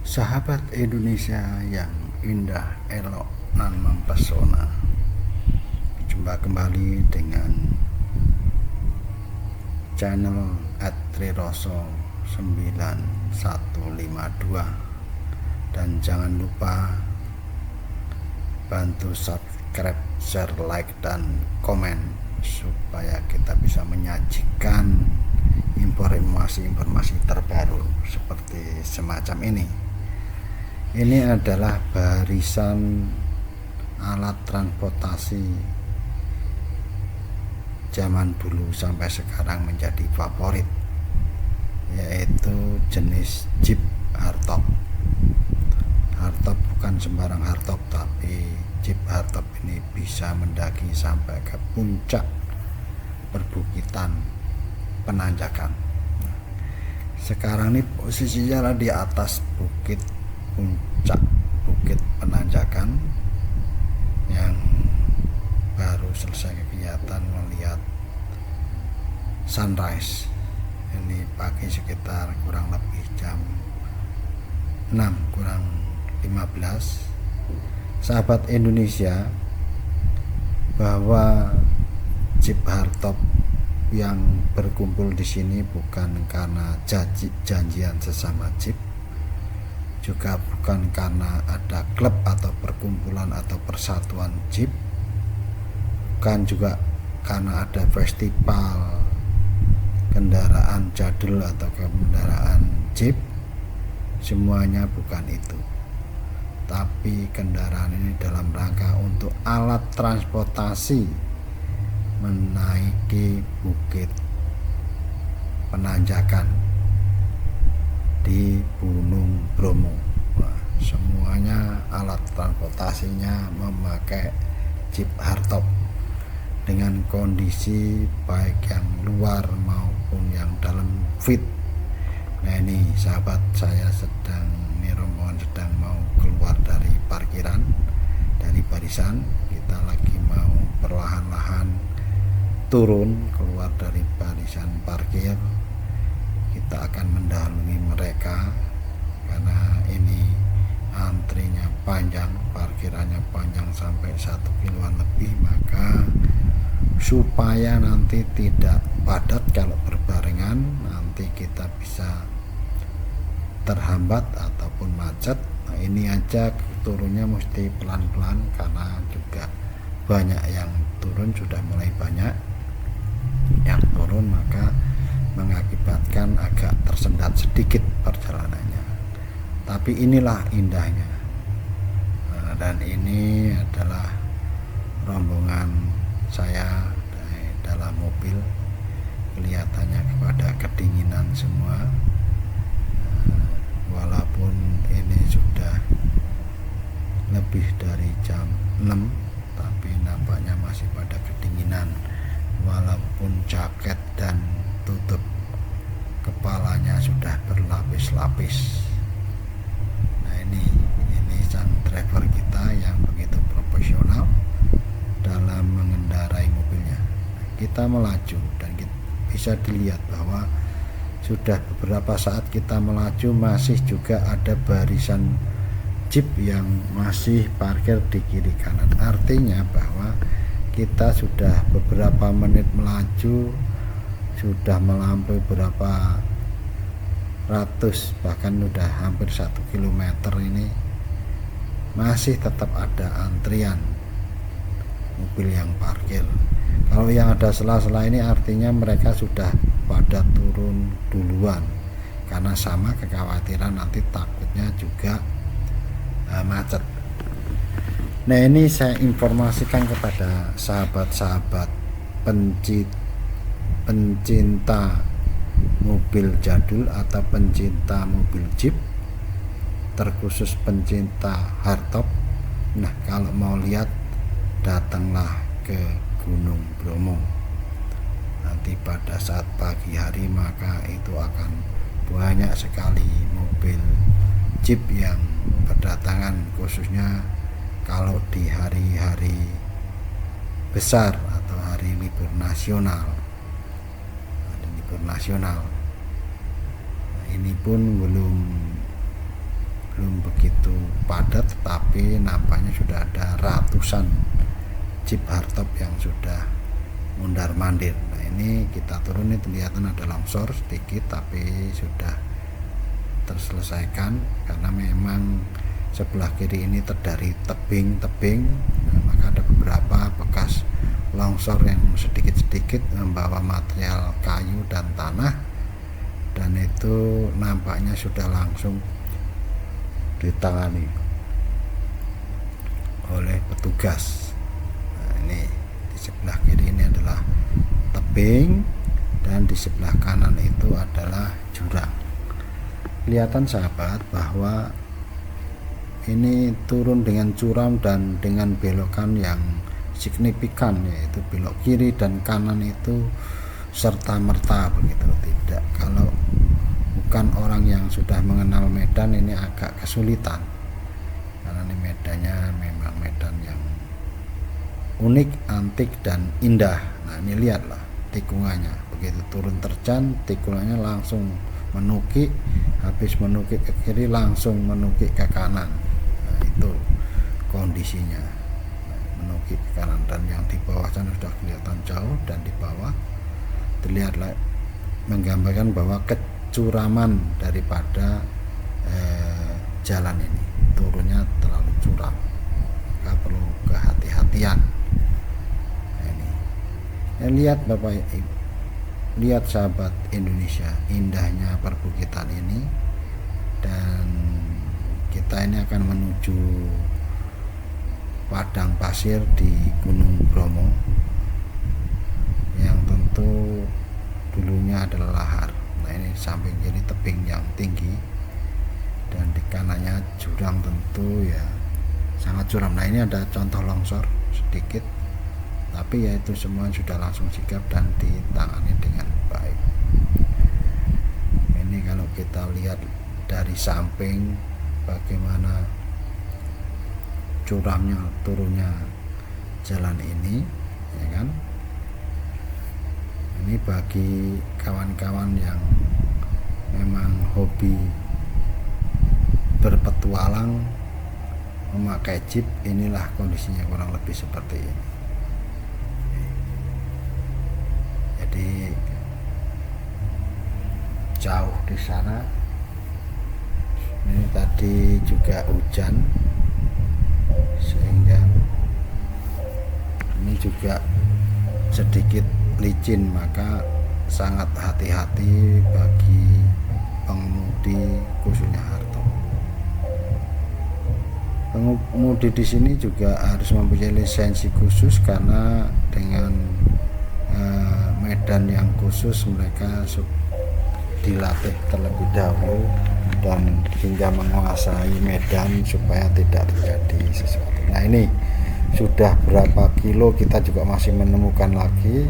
Sahabat Indonesia yang indah, elok, dan mempesona, jumpa kembali dengan channel @triroso 9152, dan jangan lupa bantu subscribe, share, like, dan komen supaya kita bisa menyajikan informasi terbaru seperti semacam ini. Ini adalah barisan alat transportasi zaman dulu sampai sekarang menjadi favorit, yaitu jenis Jeep hardtop. Hardtop bukan sembarang hardtop, tapi Jeep hardtop ini bisa mendaki sampai ke puncak perbukitan penanjakan. Sekarang ini posisinya di atas puncak bukit penanjakan yang baru selesai kegiatan melihat sunrise. Ini pagi sekitar kurang lebih jam 6 kurang 15. Sahabat Indonesia, bahwa Jeep hardtop yang berkumpul di sini bukan karena janjian sesama Jeep, juga bukan karena ada klub atau perkumpulan atau persatuan Jeep, bukan juga karena ada festival kendaraan jadul atau kendaraan Jeep. Semuanya bukan itu, tapi kendaraan ini dalam rangka untuk alat transportasi menaiki bukit penanjakan di Gunung Bromo. Semuanya alat transportasinya memakai Jeep hardtop dengan kondisi baik yang luar maupun yang dalam fit. Nah, ini sahabat, saya rombongan sedang mau keluar dari parkiran, dari barisan. Kita lagi mau perlahan-lahan turun keluar dari barisan parkir. Kita akan mendahului mereka karena ini antrinya panjang, parkirannya panjang sampai 1 kiloan lebih. Maka supaya nanti tidak padat kalau berbarengan, nanti kita bisa terhambat ataupun macet. Nah, ini aja turunnya mesti pelan-pelan karena juga banyak yang turun, sudah mulai banyak yang turun, maka mengakibatkan agak tersendat sedikit perjalanannya. Tapi inilah indahnya. Dan ini adalah rombongan saya dari dalam mobil. Kelihatannya kepada kedinginan semua, walaupun ini sudah lebih dari jam 6, tapi nampaknya masih pada kedinginan, walaupun jaket dan tutup kepalanya sudah berlapis-lapis. Nah, ini sang driver kita yang begitu profesional dalam mengendarai mobilnya. Kita melaju dan bisa dilihat bahwa sudah beberapa saat kita melaju masih juga ada barisan Jeep yang masih parkir di kiri kanan. Artinya bahwa kita sudah beberapa menit melaju, sudah melampaui berapa ratus, bahkan sudah hampir 1 kilometer ini masih tetap ada antrian mobil yang parkir. Kalau yang ada sela-sela ini artinya mereka sudah pada turun duluan, karena sama kekhawatiran nanti takutnya juga macet. Nah, ini saya informasikan kepada sahabat-sahabat pencinta mobil jadul atau pencinta mobil Jeep, terkhusus pencinta hardtop. Nah, kalau mau lihat, datanglah ke Gunung Bromo. Nanti pada saat pagi hari maka itu akan banyak sekali mobil Jeep yang berdatangan, khususnya kalau di hari-hari besar atau hari libur nasional. Nah, ini pun belum padat, tetapi nampaknya sudah ada ratusan jeep hardtop yang sudah mundar mandir. Nah ini kita turun, ini kelihatan ada longsor sedikit, tapi sudah terselesaikan karena memang sebelah kiri ini terdari tebing-tebing. Nah, maka ada beberapa bekas longsor yang sedikit-sedikit membawa material kayu dan tanah, dan itu nampaknya sudah langsung ditangani oleh petugas. Nah, ini di sebelah kiri ini adalah tebing dan di sebelah kanan itu adalah jurang. Kelihatan sahabat bahwa ini turun dengan curam dan dengan belokan yang signifikan, yaitu belok kiri dan kanan itu serta merta begitu. Tidak, kalau bukan orang yang sudah mengenal medan ini agak kesulitan, karena ini medannya memang medan yang unik, antik dan indah. Nah ini lihatlah tikungannya, begitu turun terjang tikungannya langsung menukik, habis menukik ke kiri langsung menukik ke kanan. Nah itu kondisinya, menukik ke kanan, dan yang di bawah sana sudah kelihatan jauh, dan di bawah terlihatlah menggambarkan bahwa kecuraman daripada jalan ini, turunnya terlalu curam, maka perlu kehati-hatian. Nah, ini ya, lihat Bapak Ibu, lihat sahabat Indonesia, indahnya perbukitan ini. Dan kita ini akan menuju padang pasir di Gunung Bromo yang tentu dulunya adalah lahar. Nah ini samping kiri tebing yang tinggi dan di kanannya jurang, tentu ya sangat curam. Nah ini ada contoh longsor sedikit, tapi ya itu semua sudah langsung sigap dan ditangani dengan baik. Ini kalau kita lihat dari samping bagaimana curamnya turunnya jalan ini, ya kan. Ini bagi kawan-kawan yang memang hobi berpetualang memakai jeep, inilah kondisinya kurang lebih seperti ini. Jadi jauh di sana ini tadi juga hujan, sehingga ini juga sedikit licin, maka sangat hati-hati bagi pengemudi khususnya hardtop. Pengemudi di sini juga harus mempunyai lisensi khusus, karena dengan medan yang khusus mereka dilatih terlebih dahulu dan hingga menguasai medan supaya tidak terjadi sesuatu. Nah ini sudah berapa kilo kita juga masih menemukan lagi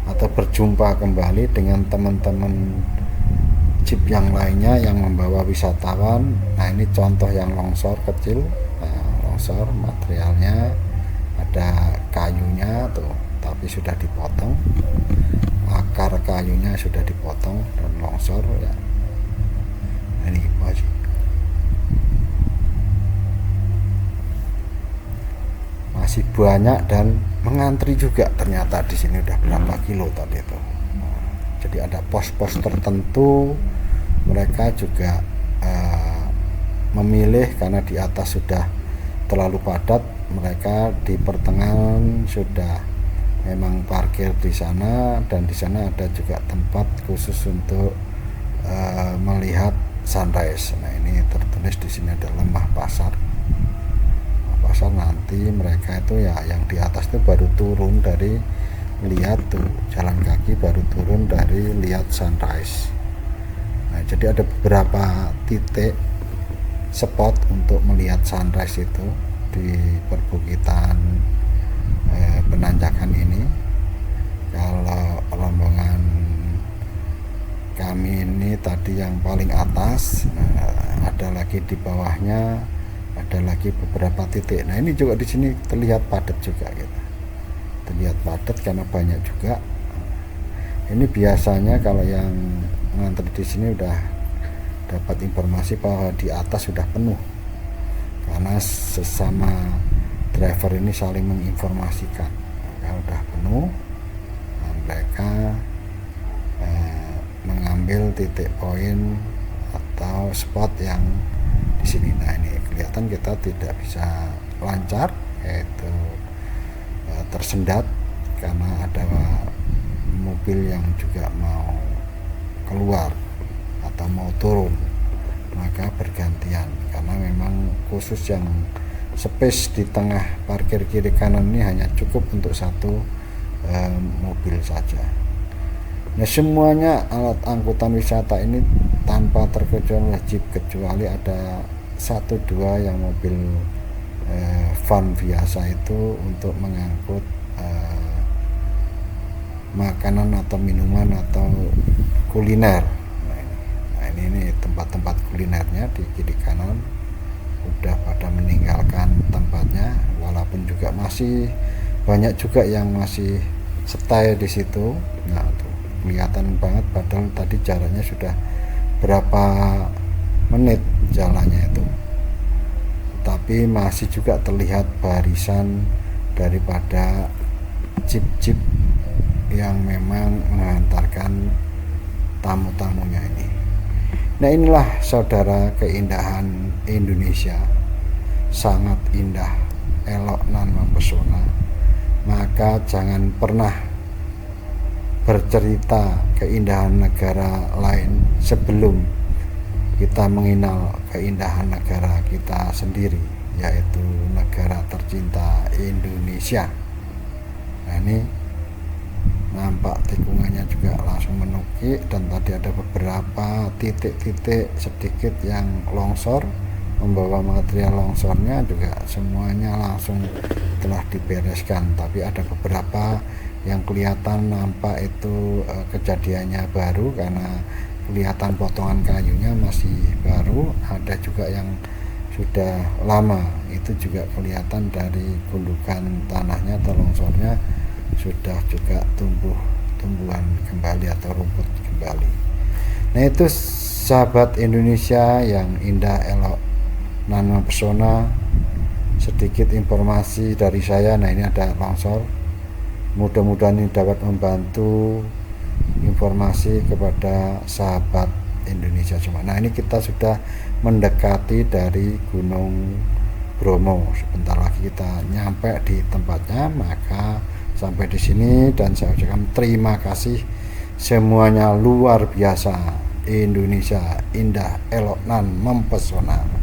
atau berjumpa kembali dengan teman-teman jeep yang lainnya yang membawa wisatawan. Nah ini contoh yang longsor kecil. Nah, longsor materialnya ada kayunya tuh, tapi sudah dipotong, akar kayunya sudah dipotong dan longsor ya. Nah, ini masih banyak dan mengantri juga ternyata di sini udah berapa kilo tadi itu. Nah, jadi ada pos-pos tertentu mereka juga memilih, karena di atas sudah terlalu padat, mereka di pertengahan sudah memang parkir di sana, dan di sana ada juga tempat khusus untuk melihat sunrise. Nah ini tertulis di sini ada lembah pasar. Nanti mereka itu ya yang di atas itu baru turun dari lihat tuh jalan kaki, baru turun dari lihat sunrise. Nah jadi ada beberapa titik spot untuk melihat sunrise itu di perbukitan penanjakan ini. Kalau rombongan kami ini tadi yang paling atas, ada lagi di bawahnya, ada lagi beberapa titik. Nah ini juga di sini terlihat padat juga gitu. Terlihat padat karena banyak juga. Ini biasanya kalau yang ngantri di sini udah dapat informasi bahwa di atas sudah penuh. karena sesama driver ini saling menginformasikan. Kalau udah penuh, mereka mengambil titik poin atau spot yang di sini. Nah, ini kelihatan kita tidak bisa lancar, yaitu tersendat karena ada mobil yang juga mau keluar atau mau turun, maka bergantian karena memang khusus yang space di tengah parkir kiri kanan ini hanya cukup untuk satu mobil saja. Nah, semuanya alat angkutan wisata ini tanpa terkecuali jeep, kecuali ada 1-2 yang mobil van biasa itu untuk mengangkut makanan atau minuman atau kuliner. Nah, ini tempat-tempat kulinernya di kiri kanan udah pada meninggalkan tempatnya, walaupun juga masih banyak juga yang masih stay di situ. Nah, tuh kelihatan banget, padahal tadi jaraknya sudah berapa menit jalannya itu, tapi masih juga terlihat barisan daripada jeep-jeep yang memang mengantarkan tamu-tamunya ini. Nah, inilah saudara keindahan Indonesia, sangat indah, elok nan mempesona. Maka jangan pernah bercerita keindahan negara lain sebelum kita mengenal keindahan negara kita sendiri, yaitu negara tercinta Indonesia. Nah, ini nampak tikungannya juga langsung menukik, dan tadi ada beberapa titik-titik sedikit yang longsor. Membawa material longsornya juga semuanya langsung telah dibereskan, tapi ada beberapa yang kelihatan nampak itu kejadiannya baru karena kelihatan potongan kayunya masih baru. Ada juga yang sudah lama, itu juga kelihatan dari gundukan tanahnya atau longsornya sudah juga tumbuhan kembali atau rumput kembali. Nah, itu sahabat Indonesia yang indah, elok, nan mempesona, sedikit informasi dari saya. Nah, ini ada longsor, mudah-mudahan ini dapat membantu informasi kepada sahabat Indonesia semua. Nah, ini kita sudah mendekati dari Gunung Bromo, sebentar lagi kita nyampe di tempatnya. Maka sampai di sini, dan saya ucapkan terima kasih semuanya, luar biasa. Indonesia indah, elok, nan mempesona.